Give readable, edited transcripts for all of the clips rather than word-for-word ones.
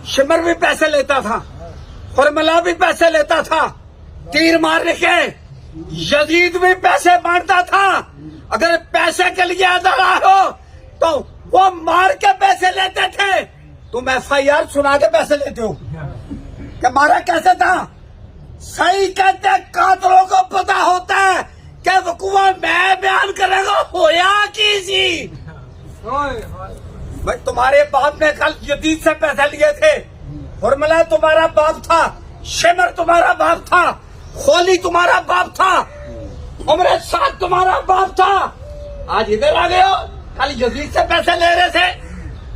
شمر بھی پیسے لیتا تھا، فرملا بھی پیسے لیتا تھا، تیر مارنے کے یزید بھی پیسے بانٹتا تھا۔ اگر پیسے کے لیے ادھر ہو تو وہ مار کے پیسے لیتے تھے، تم FIR سنا کے پیسے لیتے ہو کہ مارا کیسے تھا؟ صحیح کہتے قاتلوں کو پتا ہوتا ہے کہ وقوع میں بیان کرے گا ہویا کی سی۔ بھائی تمہارے باپ نے کل جدید سے پیسے لیے تھے، فرملا تمہارا باپ تھا، شمر تمہارا باپ تھا، خولی تمہارا باپ تھا، عمر سعد تمہارا باپ تھا، آج ادھر آ گئے ہو۔ کل جدید سے پیسے لے رہے تھے،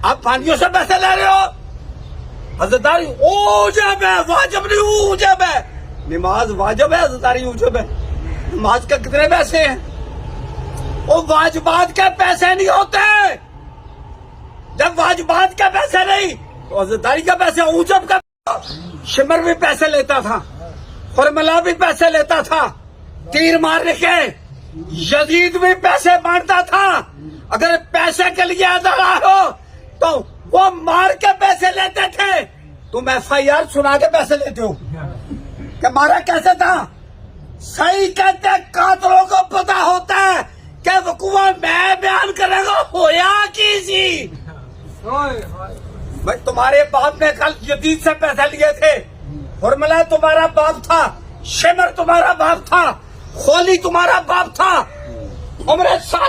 اب پانیوں سے پیسے لے رہے ہو۔ عزتداری اوجب ہے، واجب نہیں اوجب ہے۔ نماز واجب ہے، عزتداری اوجب ہے۔ نماز کے کتنے پیسے ہیں؟ وہ واجبات کے پیسے نہیں ہوتے، جب واجبات کے پیسے نہیں تو عزتداری کے پیسے اوجب کا۔ شمر بھی پیسے لیتا تھا، فرملا بھی پیسے لیتا تھا، تیر مارنے کے یزید بھی پیسے بانٹتا تھا۔ اگر پیسے کے لیے ادھر ہو تو وہ مار کے پیسے لیتے تھے، تم FIR سنا کے پیسے لیتے ہو کہ مارا کیسے تھا؟ صحیح کہتے قاتلوں کو پتا ہوتا ہے کہ وقوع میں بیان کرے گا ہویا کی سی۔ بھائی تمہارے باپ نے کل جدید سے پیسے لیے تھے، فرملا تمہارا باپ تھا، شمر تمہارا باپ تھا، خولی تمہارا باپ تھا، عمر سعد